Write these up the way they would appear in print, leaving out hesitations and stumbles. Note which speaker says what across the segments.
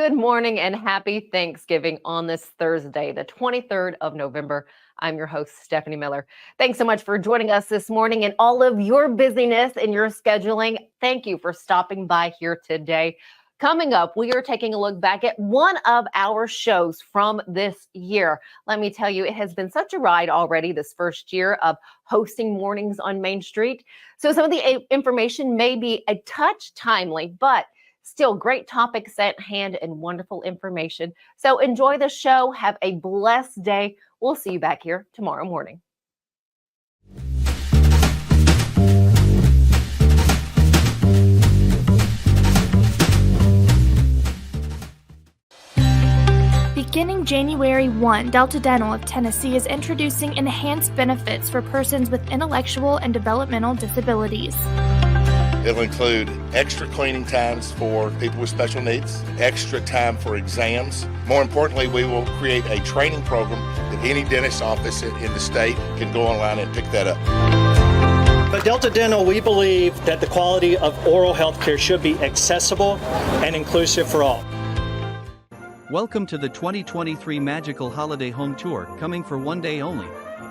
Speaker 1: good morning, and happy Thanksgiving on this Thursday, the 23rd of November. I'm your host, Stefanie Miller. Thanks so much for joining us this morning and all of your busyness and your scheduling. Thank you for stopping by here today. Coming up, we are taking a look back at one of our shows from this year. Let me tell you, it has been such a ride already this first year of hosting Mornings on Main Street. So some of the information may be a touch timely, but still great topics at hand and wonderful information. So enjoy the show. Have a blessed day. We'll see you back here tomorrow morning.
Speaker 2: Beginning January 1, Delta Dental of Tennessee is introducing enhanced benefits for persons with intellectual and developmental disabilities.
Speaker 3: It'll include extra cleaning times for people with special needs, extra time for exams. More importantly, we will create a training program that any dentist office in the state can go online and pick that up.
Speaker 4: At Delta Dental, we believe that the quality of oral health care should be accessible and inclusive for all.
Speaker 5: Welcome to the 2023 Magical Holiday Home Tour, coming for one day only.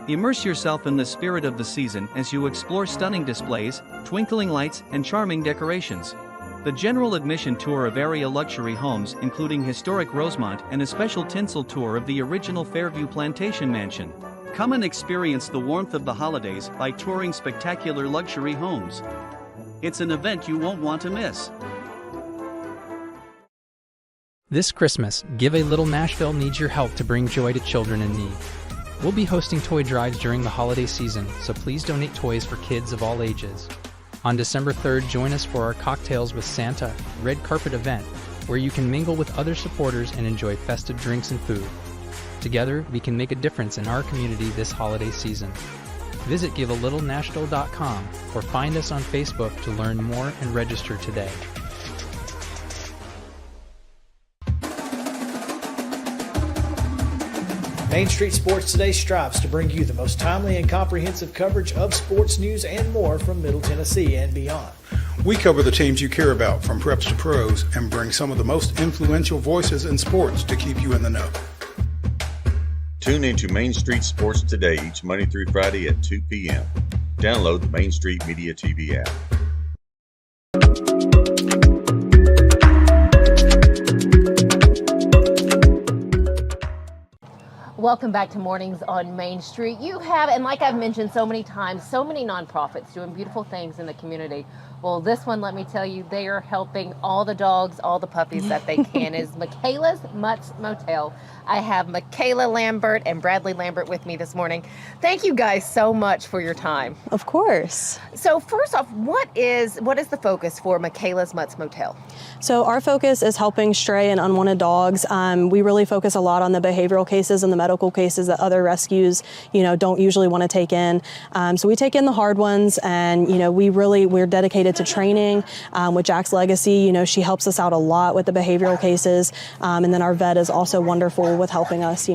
Speaker 5: Immerse yourself in the spirit of the season as you explore stunning displays, twinkling lights, and charming decorations. The general admission tour of area luxury homes, including historic Rosemont, and a special tinsel tour of the original Fairview Plantation Mansion. Come and experience the warmth of the holidays by touring spectacular luxury homes. It's an event you won't want to miss.
Speaker 6: This Christmas, Give a Little Nashville needs your help to bring joy to children in need. We'll be hosting toy drives during the holiday season, so please donate toys for kids of all ages. On December 3rd, join us for our Cocktails with Santa red carpet event, where you can mingle with other supporters and enjoy festive drinks and food. Together, we can make a difference in our community this holiday season. Visit givealittle.nashville.com or find us on Facebook to learn more and register today.
Speaker 7: Main Street Sports Today strives to bring you the most timely and comprehensive coverage of sports news and more from Middle Tennessee and beyond.
Speaker 8: We cover the teams you care about from preps to pros and bring some of the most influential voices in sports to keep you in the know.
Speaker 9: Tune into Main Street Sports Today each Monday through Friday at 2 p.m. Download the Main Street Media TV app.
Speaker 1: Welcome back to Mornings on Main Street. You have, and like I've mentioned so many times, so many nonprofits doing beautiful things in the community. Well, this one, let me tell you, they are helping all the dogs, all the puppies that they can. Is Mikaela's Mutt's Motel. I have Mikaela Lambert and Bradley Lambert with me this morning. Thank you guys so much for your time.
Speaker 10: Of course.
Speaker 1: So first off, what is the focus for Mikaela's Mutt's Motel?
Speaker 10: So our focus is helping stray and unwanted dogs. We really focus a lot on the behavioral cases and the medical cases that other rescues, don't usually want to take in. So we take in the hard ones, and we're dedicated to training. With Jack's Legacy, she helps us out a lot with the behavioral cases, and then our vet is also wonderful with helping us.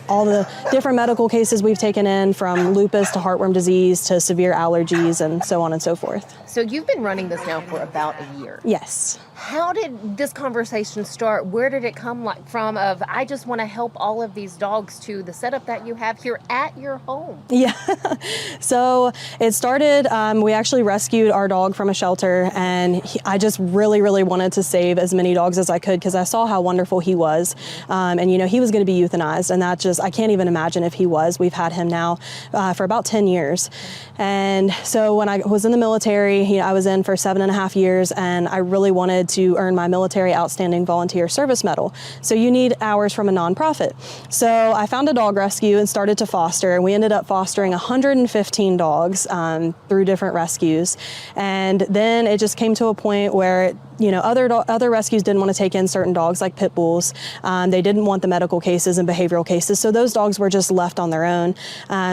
Speaker 10: All the different medical cases we've taken in, from lupus to heartworm disease to severe allergies and so on and so forth.
Speaker 1: So you've been running this now for about a year.
Speaker 10: Yes.
Speaker 1: How did this conversation start? Where did it come from of, I just want to help all of these dogs, to the setup that you have here at your home?
Speaker 10: Yeah. So it started, we actually rescued our dog from a shelter, and I just really, really wanted to save as many dogs as I could because I saw how wonderful he was. And he was going to be euthanized, and that just, I can't even imagine if he was. We've had him now for about 10 years. And so when I was in the military, I was in for 7.5 years, and I really wanted to earn my Military Outstanding Volunteer Service Medal. So you need hours from a nonprofit. So I found a dog rescue and started to foster, and we ended up fostering 115 dogs through different rescues. And then it just came to a point where other rescues didn't want to take in certain dogs like pit bulls. They didn't want the medical cases and behavioral cases, so those dogs were just left on their own.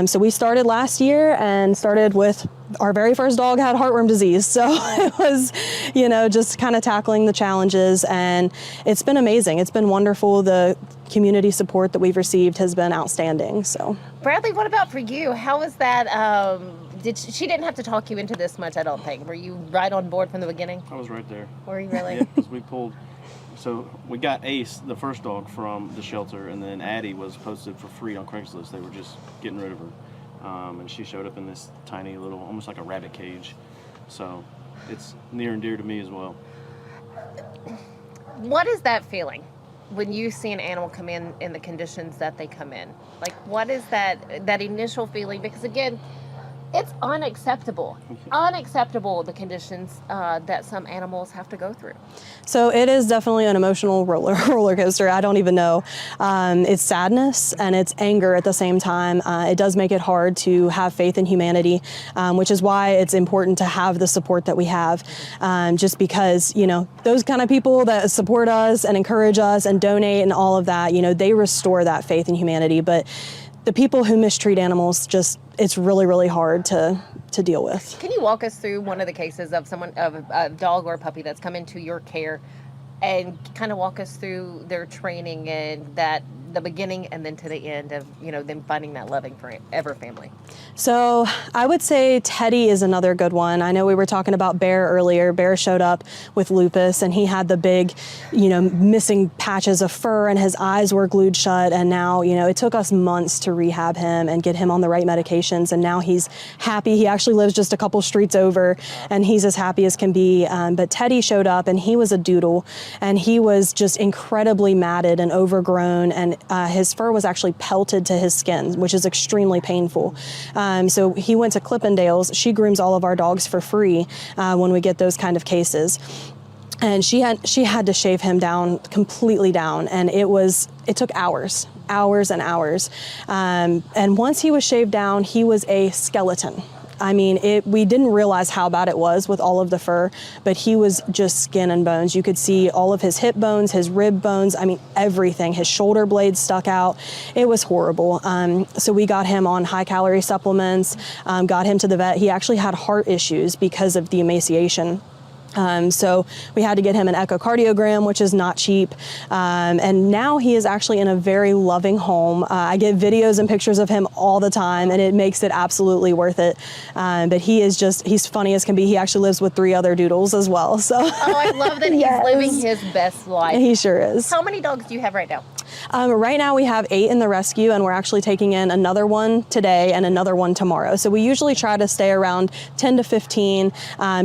Speaker 10: So we started last year and started with our very first dog had heartworm disease. So it was, just kind of tackling the challenges, and it's been amazing. It's been wonderful. The community support that we've received has been outstanding. So
Speaker 1: Bradley, what about for you? How was that? She didn't have to talk you into this much, I don't think. Were you right on board from the beginning?
Speaker 11: I was right there.
Speaker 1: Were you really?
Speaker 11: Yeah, because we pulled So we got Ace, the first dog, from the shelter, and then Addie was posted for free on Craigslist. They were just getting rid of her. And she showed up in this tiny little, almost like a rabbit cage. So it's near and dear to me as well.
Speaker 1: What is that feeling when you see an animal come in the conditions that they come in? Like, what is that initial feeling? Because again, it's unacceptable. Unacceptable, the conditions that some animals have to go through.
Speaker 10: So it is definitely an emotional roller coaster. I don't even know. It's sadness and it's anger at the same time. It does make it hard to have faith in humanity, which is why it's important to have the support that we have. Just because, those kind of people that support us and encourage us and donate and all of that, they restore that faith in humanity. But the people who mistreat animals, it's really, really hard to deal with.
Speaker 1: Can you walk us through one of the cases of a dog or a puppy that's come into your care, and kind of walk us through their training and the beginning and then to the end of, them finding that loving forever family?
Speaker 10: So I would say Teddy is another good one. I know we were talking about Bear earlier. Bear showed up with lupus and he had the big, missing patches of fur and his eyes were glued shut. And now, it took us months to rehab him and get him on the right medications. And now he's happy. He actually lives just a couple streets over and he's as happy as can be. But Teddy showed up and he was a doodle and he was just incredibly matted and overgrown, and his fur was actually pelted to his skin, which is extremely painful. So he went to Clippendale's. She grooms all of our dogs for free when we get those kind of cases. And she had to shave him down, completely down. And it took hours and hours. And once he was shaved down, he was a skeleton. I mean, we didn't realize how bad it was with all of the fur, but he was just skin and bones. You could see all of his hip bones, his rib bones, everything. His shoulder blades stuck out. It was horrible. So we got him on high-calorie supplements, got him to the vet. He actually had heart issues because of the emaciation. So we had to get him an echocardiogram, which is not cheap. And now he is actually in a very loving home. I get videos and pictures of him all the time, and it makes it absolutely worth it. But he's funny as can be. He actually lives with 3 other doodles as well. So.
Speaker 1: Oh, I love that
Speaker 10: Yes.
Speaker 1: He's living his best life.
Speaker 10: He sure is.
Speaker 1: How many dogs do you have right now?
Speaker 10: Right now we have 8 in the rescue, and we're actually taking in another one today and another one tomorrow. So we usually try to stay around 10 to 15,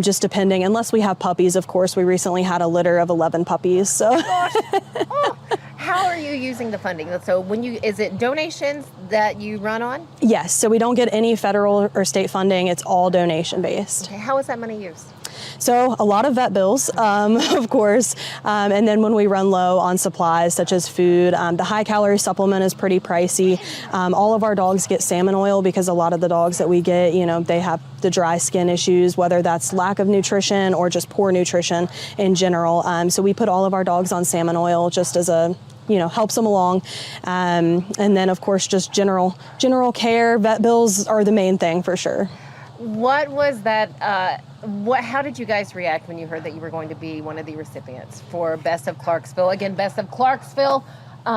Speaker 10: just depending, unless we have puppies. Of course, we recently had a litter of 11 puppies. So.
Speaker 1: Oh, how are you using the funding? So is it donations that you run on?
Speaker 10: Yes. So we don't get any federal or state funding. It's all donation based.
Speaker 1: Okay. How is that money used?
Speaker 10: So a lot of vet bills, of course, and then when we run low on supplies such as food, the high-calorie supplement is pretty pricey. All of our dogs get salmon oil because a lot of the dogs that we get, they have the dry skin issues, whether that's lack of nutrition or just poor nutrition in general. So we put all of our dogs on salmon oil just as helps them along. And then, of course, just general care. Vet bills are the main thing for sure.
Speaker 1: What was that? How did you guys react when you heard that you were going to be one of the recipients for Best of Clarksville? Again, Best of Clarksville. 4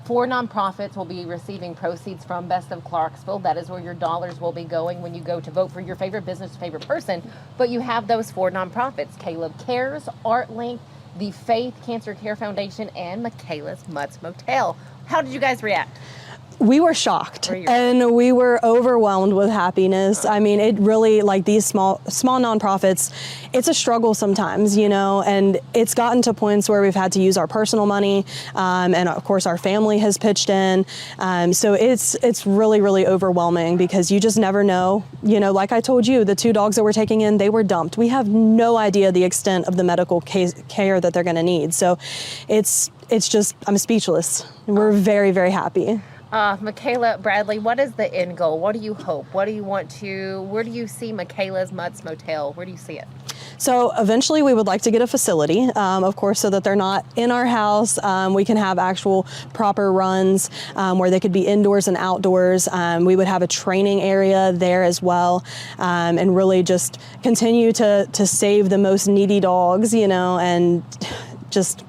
Speaker 1: nonprofits will be receiving proceeds from Best of Clarksville. That is where your dollars will be going when you go to vote for your favorite business, favorite person. But you have those 4 nonprofits: Caleb Cares, ArtLink, the Faith Cancer Care Foundation, and Mikaela's Mutt's Motel. How did you guys react?
Speaker 10: We were shocked and we were overwhelmed with happiness. It really, like these small nonprofits, it's a struggle sometimes, and it's gotten to points where we've had to use our personal money, and of course our family has pitched in. So it's really, really overwhelming because you just never know. Like I told you, the 2 dogs that we're taking in, they were dumped. We have no idea the extent of the medical care that they're going to need. So it's just, I'm speechless. We're very, very happy.
Speaker 1: Mikaela, Bradley, what is the end goal? What do you hope? Where do you see Mikaela's Mutt's Motel? Where do you see it?
Speaker 10: So eventually we would like to get a facility, of course, so that they're not in our house. We can have actual proper runs where they could be indoors and outdoors. We would have a training area there as well, and really just continue to save the most needy dogs, and just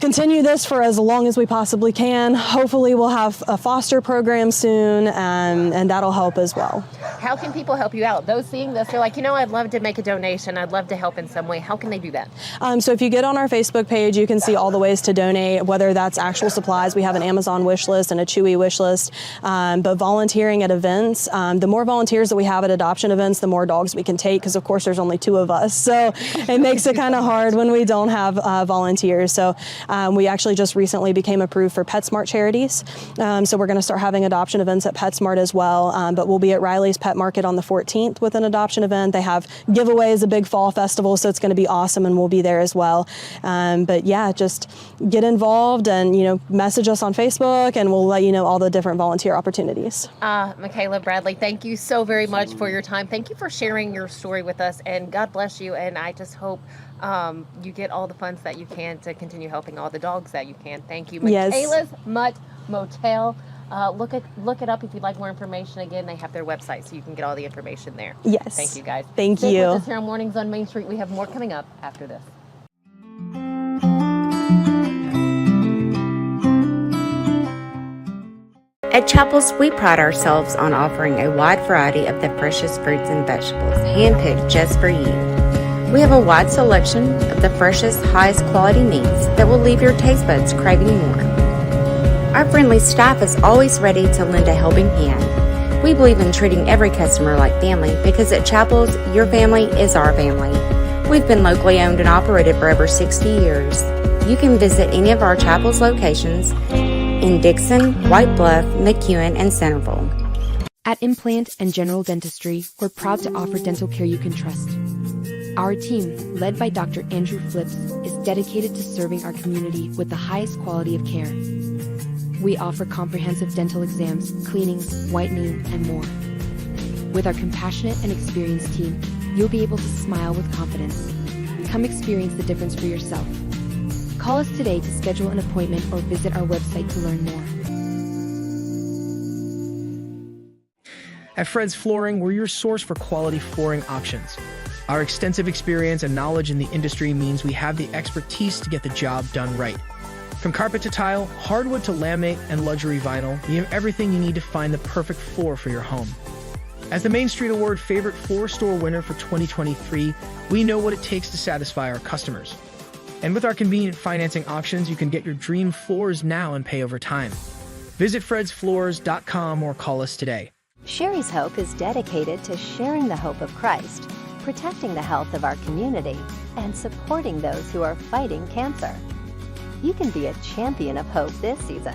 Speaker 10: continue this for as long as we possibly can. Hopefully we'll have a foster program soon, and that'll help as well.
Speaker 1: How can people help you out? Those seeing this, they're like, I'd love to make a donation. I'd love to help in some way. How can they do that?
Speaker 10: So if you get on our Facebook page, you can see all the ways to donate, whether that's actual supplies. We have an Amazon wish list and a Chewy wish list. But volunteering at events, the more volunteers that we have at adoption events, the more dogs we can take, because of course there's only 2 of us. So it makes it kind of hard when we don't have volunteers. So we actually just recently became approved for PetSmart charities. So we're going to start having adoption events at PetSmart as well. But we'll be at Riley's Pet Market on the 14th with an adoption event. They have giveaways, a big fall festival, so it's going to be awesome, and we'll be there as well. But yeah, just get involved and, message us on Facebook, and we'll let you know all the different volunteer opportunities.
Speaker 1: Mikaela, Bradley, thank you so very much for your time. Thank you for sharing your story with us, and God bless you. And I just hope you get all the funds that you can to continue helping all the dogs that you can. Thank you.
Speaker 10: Yes.
Speaker 1: Mikaela's Mutt Motel. Look it up if you'd like more information. Again, they have their website, so you can get all the information there.
Speaker 10: Yes.
Speaker 1: Thank you, guys.
Speaker 10: Thank
Speaker 1: Stay
Speaker 10: you.
Speaker 1: with us here on Mornings on Main Street. We have more coming up after this.
Speaker 12: At Chapel's, we pride ourselves on offering a wide variety of the freshest fruits and vegetables, handpicked just for you. We have a wide selection of the freshest, highest quality meats that will leave your taste buds craving more. Our friendly staff is always ready to lend a helping hand. We believe in treating every customer like family because at Chapel's, your family is our family. We've been locally owned and operated for over 60 years. You can visit any of our Chapel's locations in Dixon, White Bluff, McEwen, and Centerville.
Speaker 13: At Implant and General Dentistry, we're proud to offer dental care you can trust. Our team, led by Dr. Andrew Flips, is dedicated to serving our community with the highest quality of care. We offer comprehensive dental exams, cleanings, whitening, and more. With our compassionate and experienced team, you'll be able to smile with confidence. Come experience the difference for yourself. Call us today to schedule an appointment or visit our website to learn more.
Speaker 14: At Fred's Flooring, we're your source for quality flooring options. Our extensive experience and knowledge in the industry means we have the expertise to get the job done right. From carpet to tile, hardwood to laminate, and luxury vinyl, we have everything you need to find the perfect floor for your home. As the Main Street Award Favorite Floor Store winner for 2023, we know what it takes to satisfy our customers. And with our convenient financing options, you can get your dream floors now and pay over time. Visit fredsfloors.com or call us today.
Speaker 15: Sherry's Hope is dedicated to sharing the hope of Christ, protecting the health of our community, and supporting those who are fighting cancer. You can be a champion of hope this season.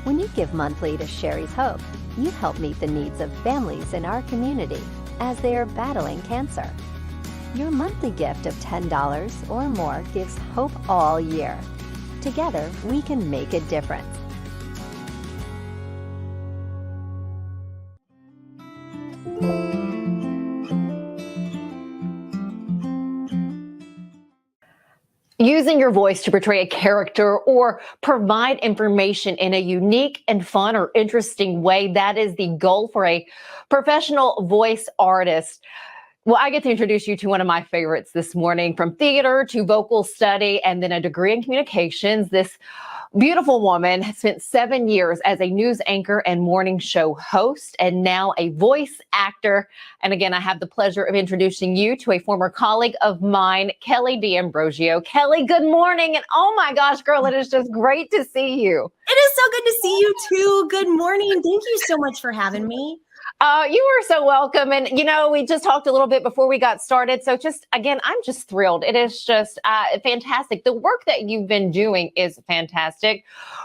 Speaker 15: When you give monthly to Sherry's Hope, you help meet the needs of families in our community as they are battling cancer. Your monthly gift of $10 or more gives hope all year. Together, we can make a difference.
Speaker 1: Using your voice to portray a character or provide information in a unique and fun or interesting way, that is the goal for a professional voice artist. Well, I get to introduce you to one of my favorites this morning. From theater to vocal study and then a degree in communications, this beautiful woman has spent 7 years as a news anchor and morning show host, and now a voice actor. And again, I have the pleasure of introducing you to a former colleague of mine, Kelly D'Ambrosio. Kelly, good morning. And oh my gosh, girl, it is just great to see you.
Speaker 16: It is so good to see you too. Good morning. Thank you so much for having me.
Speaker 1: You are so welcome. And, we just talked a little bit before we got started. So again, I'm just thrilled. It is just fantastic. The work that you've been doing is fantastic.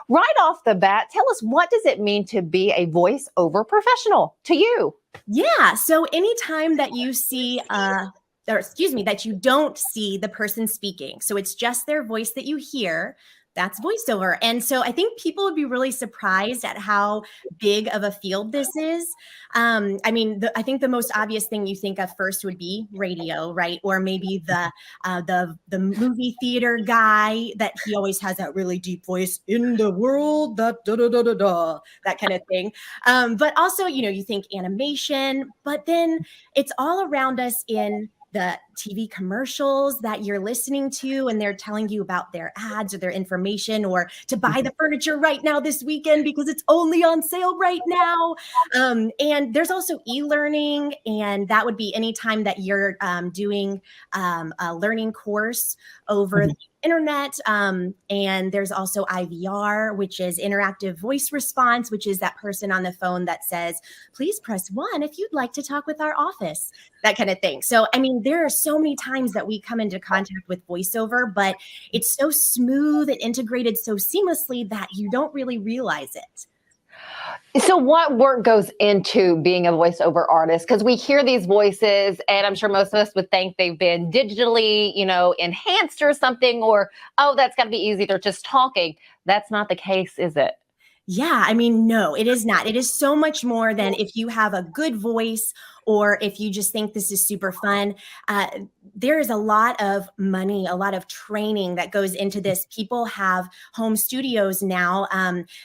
Speaker 1: Right off the bat, tell us, what does it mean to be a voiceover professional to you?
Speaker 16: Yeah. So anytime that you see, that you don't see the person speaking, so it's just their voice that you hear, that's voiceover. And so I think people would be really surprised at how big of a field this is. I think the most obvious thing you think of first would be radio, right? Or maybe the movie theater guy that he always has that really deep voice in the world, that kind of thing. But also, you think animation, but then it's all around us in the TV commercials that you're listening to, and they're telling you about their ads or their information, or to buy the furniture right now this weekend because it's only on sale right now. And there's also e-learning, and that would be anytime that you're doing a learning course over the internet. And there's also IVR, which is interactive voice response, which is that person on the phone that says, please press 1 if you'd like to talk with our office, that kind of thing. So, I mean, there are so many times that we come into contact with voiceover, but it's so smooth and integrated so seamlessly that you don't really realize it.
Speaker 1: So what work goes into being a voiceover artist? Because we hear these voices, and I'm sure most of us would think they've been digitally, enhanced or something, or, oh, that's got to be easy. They're just talking. That's not the case, is it?
Speaker 16: Yeah, I mean, no, it is not. It is so much more than if you have a good voice or if you just think this is super fun. There is a lot of money, a lot of training that goes into this. People have home studios now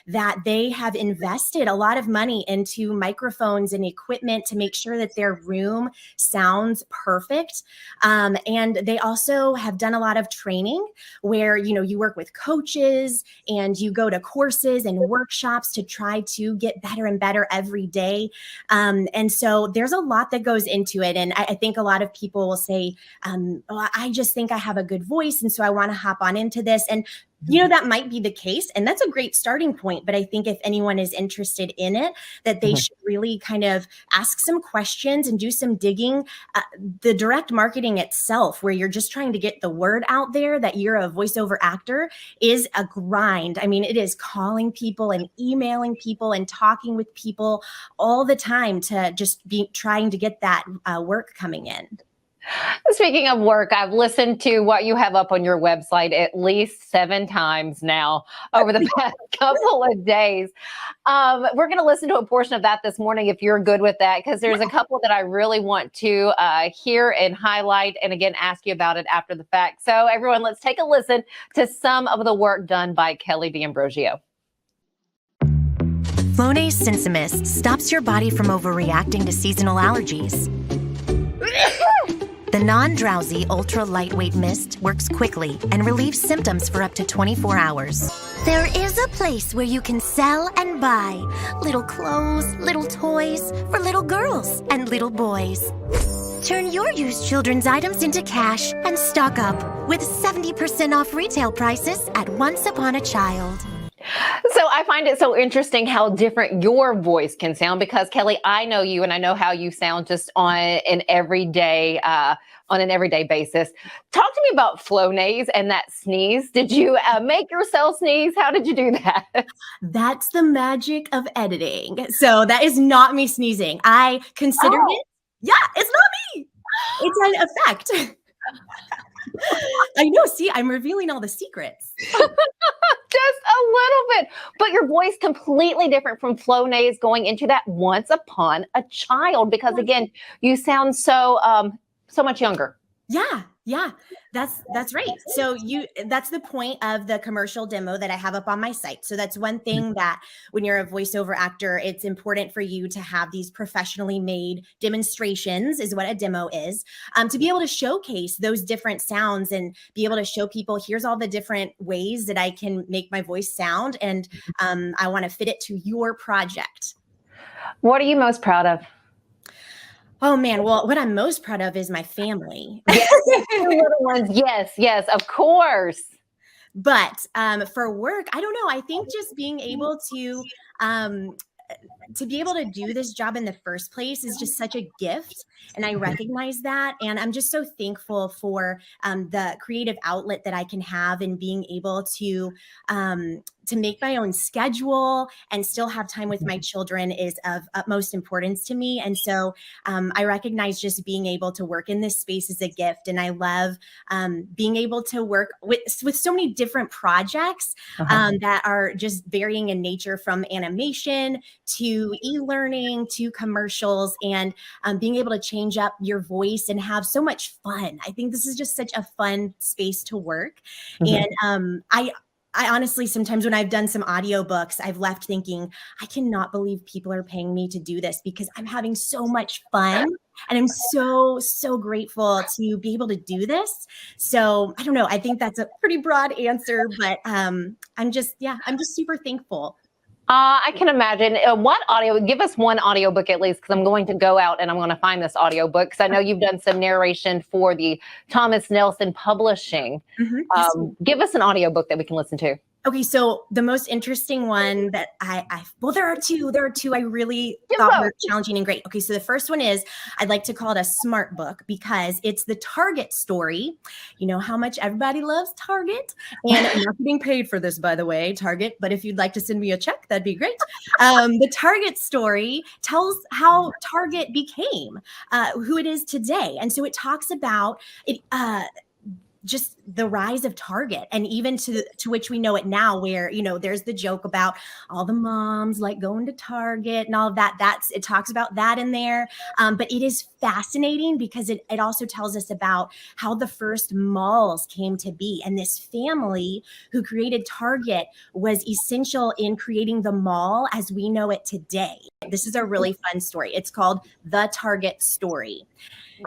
Speaker 16: that they have invested a lot of money into microphones and equipment to make sure that their room sounds perfect. And they also have done a lot of training where, you work with coaches and you go to courses and workshops to try to get better and better every day. And so there's a lot that goes into it. And I think a lot of people will say, well, I just think I have a good voice, and so I want to hop on into this. And that might be the case, and that's a great starting point. But I think if anyone is interested in it, that they should really kind of ask some questions and do some digging. The direct marketing itself, where you're just trying to get the word out there that you're a voiceover actor, is a grind. I mean, it is calling people and emailing people and talking with people all the time to just be trying to get that work coming in.
Speaker 1: Speaking of work, I've listened to what you have up on your website at least 7 times now over the past couple of days. We're going to listen to a portion of that this morning, if you're good with that, because there's a couple that I really want to hear and highlight, and again, ask you about it after the fact. So everyone, let's take a listen to some of the work done by Kelly D'Ambrosio.
Speaker 17: Flonase Sensimist stops your body from overreacting to seasonal allergies. The non-drowsy, ultra-lightweight mist works quickly and relieves symptoms for up to 24 hours.
Speaker 18: There is a place where you can sell and buy little clothes, little toys for little girls and little boys. Turn your used children's items into cash and stock up with 70% off retail prices at Once Upon a Child.
Speaker 1: So I find it so interesting how different your voice can sound, because Kelly, I know you and I know how you sound just on an everyday basis. Talk to me about Flonase and that sneeze. Did you make yourself sneeze? How did you do that?
Speaker 16: That's the magic of editing. So that is not me sneezing. I considered it. Yeah, it's not me. It's an effect. I know. See, I'm revealing all the secrets.
Speaker 1: Just a little bit, but your voice completely different from Flonase going into that Once Upon a Child, because again, you sound so much younger.
Speaker 16: Yeah, that's right. So that's the point of the commercial demo that I have up on my site. So that's one thing that when you're a voiceover actor, it's important for you to have these professionally made demonstrations, is what a demo is, to be able to showcase those different sounds and be able to show people, here's all the different ways that I can make my voice sound. And I want to fit it to your project.
Speaker 1: What are you most proud of?
Speaker 16: Oh man, well, what I'm most proud of is my family.
Speaker 1: Yes, little ones. Yes, of course.
Speaker 16: But for work, I don't know. I think just being able to be able to do this job in the first place is just such a gift. And I recognize that. And I'm just so thankful for the creative outlet that I can have in being able to make my own schedule and still have time with my children is of utmost importance to me. And so I recognize just being able to work in this space is a gift. And I love being able to work with so many different projects that are just varying in nature, from animation to e-learning to commercials, and being able to change up your voice and have so much fun. I think this is just such a fun space to work. And I honestly, sometimes when I've done some audiobooks, I've left thinking, I cannot believe people are paying me to do this because I'm having so much fun. And I'm so, so grateful to be able to do this. So I don't know. I think that's a pretty broad answer, but I'm just super thankful.
Speaker 1: I can imagine. Give us one audiobook at least, because I'm going to go out and I'm going to find this audiobook, because I know you've done some narration for the Thomas Nelson Publishing. Give us an audiobook that we can listen to.
Speaker 16: Okay, so the most interesting one that there are two I really thought were challenging and great. Okay, so the first one is, I'd like to call it a smart book because it's the Target story. You know how much everybody loves Target, and I'm not getting paid for this, by the way, Target, but if you'd like to send me a check, that'd be great. The Target story tells how Target became who it is today. And so it talks about it, just the rise of Target, and even to which we know it now, where, you know, there's the joke about all the moms like going to Target and all of that. It talks about that in there. But it is fascinating because it also tells us about how the first malls came to be. And this family who created Target was essential in creating the mall as we know it today. This is a really fun story. It's called The Target Story.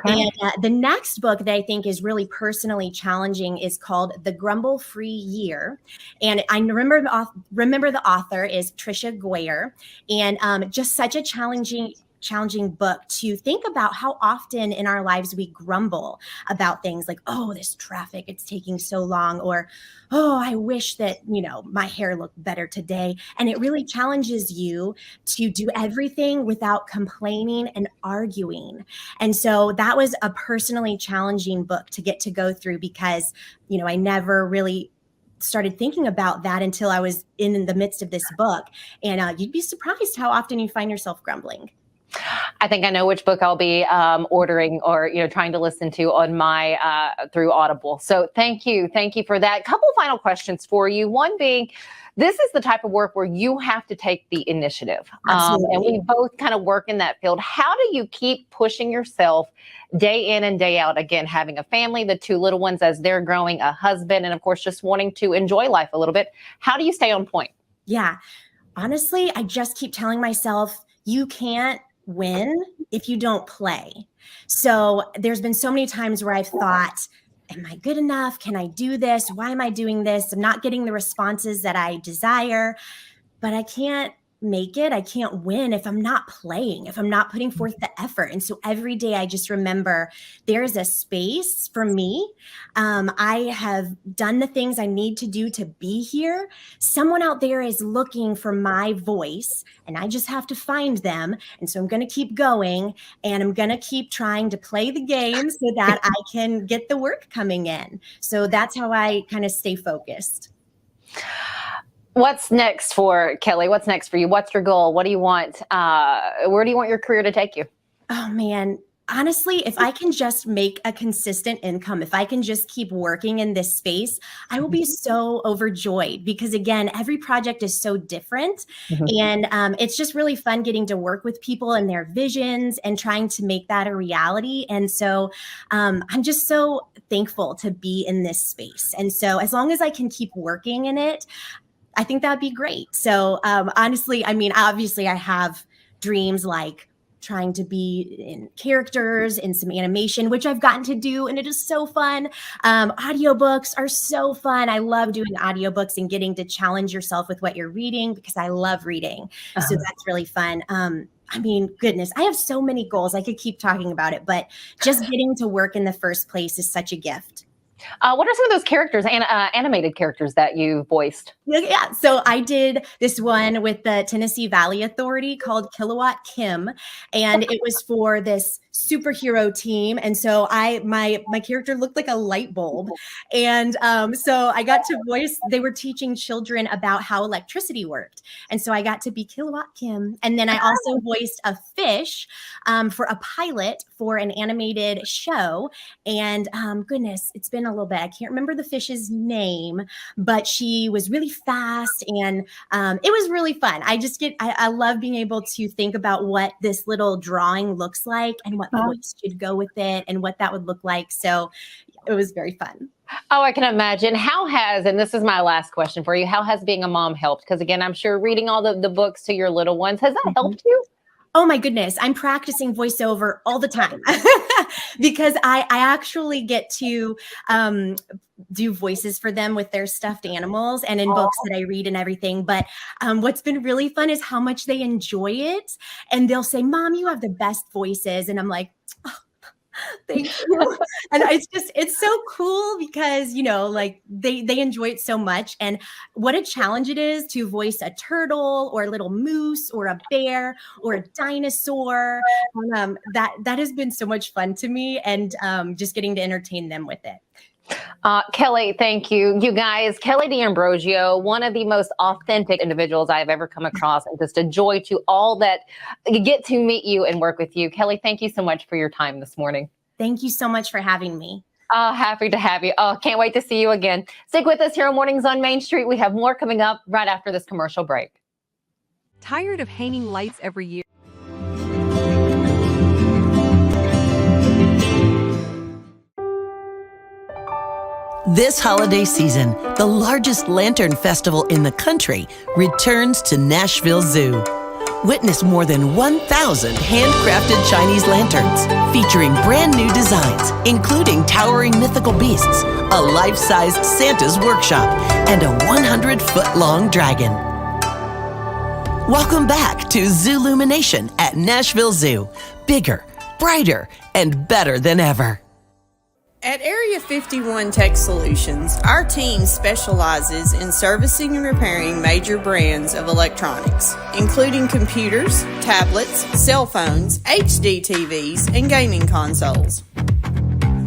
Speaker 16: Okay. And the next book that I think is really personally challenging is called The Grumble-Free Year. And I remember the author is Tricia Goyer, and just such a challenging book to think about how often in our lives we grumble about things like, oh, this traffic, it's taking so long, or, oh, I wish that, you know, my hair looked better today. And it really challenges you to do everything without complaining and arguing. And so that was a personally challenging book to get to go through because, you know, I never really started thinking about that until I was in the midst of this book. And you'd be surprised how often you find yourself grumbling.
Speaker 1: I think I know which book I'll be ordering or, you know, trying to listen to on my through Audible. So thank you for that. Couple final questions for you. One being, this is the type of work where you have to take the initiative. And we both kind of work in that field. How do you keep pushing yourself day in and day out? Again, having a family, the two little ones as they're growing, a husband, and of course, just wanting to enjoy life a little bit. How do you stay on point?
Speaker 16: Yeah, honestly, I just keep telling myself, you can't win if you don't play. So there's been so many times where I've thought, am I good enough? Can I do this? Why am I doing this? I'm not getting the responses that I desire, but I can't make it. I can't win if I'm not playing, if I'm not putting forth the effort. And so every day I just remember there is a space for me. I have done the things I need to do to be here. Someone out there is looking for my voice and I just have to find them. And so I'm going to keep going and I'm going to keep trying to play the game so that I can get the work coming in. So that's how I kind of stay focused.
Speaker 1: What's next for Kelly? What's next for you? What's your goal? What do you want? Where do you want your career to take you?
Speaker 16: Oh, man. Honestly, if I can just make a consistent income, if I can just keep working in this space, I will be so overjoyed because, again, every project is so different. And it's just really fun getting to work with people and their visions and trying to make that a reality. And so I'm just so thankful to be in this space. And so as long as I can keep working in it, I think that'd be great. So honestly, I mean, obviously I have dreams like trying to be in characters, in some animation, which I've gotten to do, and it is so fun. Audiobooks are so fun. I love doing audiobooks and getting to challenge yourself with what you're reading because I love reading. So that's really fun. I mean, goodness, I have so many goals. I could keep talking about it, but just getting to work in the first place is such a gift.
Speaker 1: What are some of those characters, animated characters that you voiced?
Speaker 16: Yeah, so I did this one with the Tennessee Valley Authority called Kilowatt Kim, and it was for this superhero team. And so my character looked like a light bulb. And so I got to voice, they were teaching children about how electricity worked. And so I got to be Kilowatt Kim. And then I also voiced a fish for a pilot for an animated show. And goodness, it's been a little bit. I can't remember the fish's name, but she was really fast and it was really fun. I love being able to think about what this little drawing looks like and what voice should go with it and what that would look like. So it was very fun.
Speaker 1: Oh, I can imagine. How has, and this is my last question for you, how has being a mom helped? Because again, I'm sure reading all the books to your little ones, has that helped you?
Speaker 16: Oh my goodness. I'm practicing voiceover all the time because I actually get to do voices for them with their stuffed animals and in books that I read and everything. But what's been really fun is how much they enjoy it. And they'll say, Mom, you have the best voices. And I'm like, oh, thank you. And it's so cool because, like they enjoy it so much. And what a challenge it is to voice a turtle or a little moose or a bear or a dinosaur. That has been so much fun to me, and just getting to entertain them with it.
Speaker 1: Kelly, thank you. You guys, Kelly D'Ambrosio, one of the most authentic individuals I've ever come across, and just a joy to all that get to meet you and work with you. Kelly, thank you so much for your time this morning.
Speaker 16: Thank you so much for having me.
Speaker 1: Happy to have you. Can't wait to see you again. Stick with us here on Mornings on Main Street. We have more coming up right after this commercial break.
Speaker 19: Tired of hanging lights every year?
Speaker 20: This holiday season, the largest lantern festival in the country returns to Nashville Zoo. Witness more than 1,000 handcrafted Chinese lanterns featuring brand new designs, including towering mythical beasts, a life-sized Santa's workshop, and a 100-foot-long dragon. Welcome back to Zoolumination at Nashville Zoo. Bigger, brighter, and better than ever.
Speaker 21: At Area 51 Tech Solutions, our team specializes in servicing and repairing major brands of electronics, including computers, tablets, cell phones, HD TVs, and gaming consoles.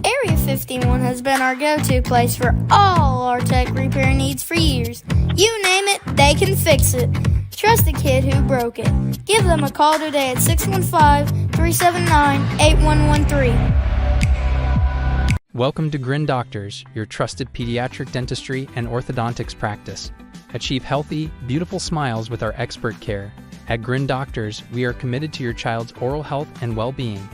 Speaker 22: Area 51 has been our go-to place for all our tech repair needs for years. You name it, they can fix it. Trust the kid who broke it. Give them a call today at 615-379-8113.
Speaker 6: Welcome to Grin Doctors, your trusted pediatric dentistry and orthodontics practice. Achieve healthy, beautiful smiles with our expert care. At Grin Doctors, we are committed to your child's oral health and well-being.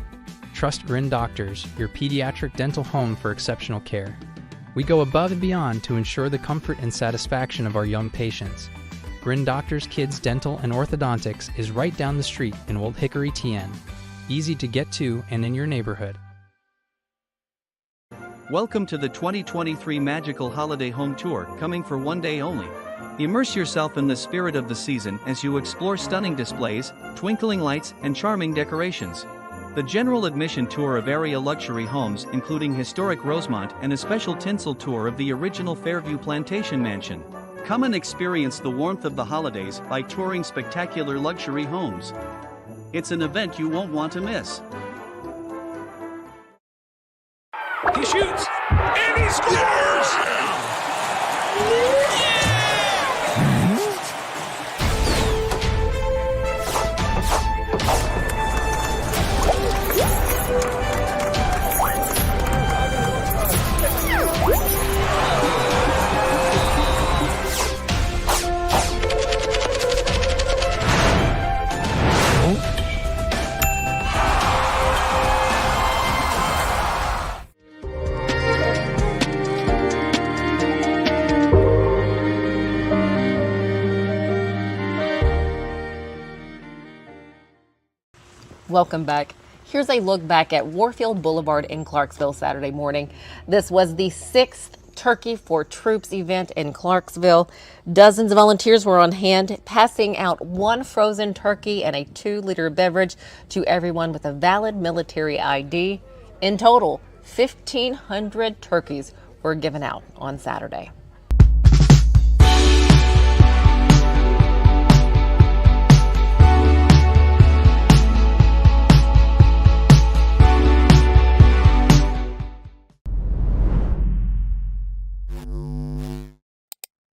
Speaker 6: Trust Grin Doctors, your pediatric dental home for exceptional care. We go above and beyond to ensure the comfort and satisfaction of our young patients. Grin Doctors Kids Dental and Orthodontics is right down the street in Old Hickory, TN. Easy to get to and in your neighborhood.
Speaker 5: Welcome to the 2023 Magical Holiday Home Tour, coming for one day only. Immerse yourself in the spirit of the season as you explore stunning displays, twinkling lights, and charming decorations. The general admission tour of area luxury homes, including historic Rosemont, and a special tinsel tour of the original Fairview Plantation Mansion. Come and experience the warmth of the holidays by touring spectacular luxury homes. It's an event you won't want to miss.
Speaker 23: He shoots, and he scores!
Speaker 1: Welcome back. Here's a look back at Warfield Boulevard in Clarksville Saturday morning. This was the 6th Turkey for Troops event in Clarksville. Dozens of volunteers were on hand, passing out 1 frozen turkey and a 2-liter beverage to everyone with a valid military ID. In total, 1,500 turkeys were given out on Saturday.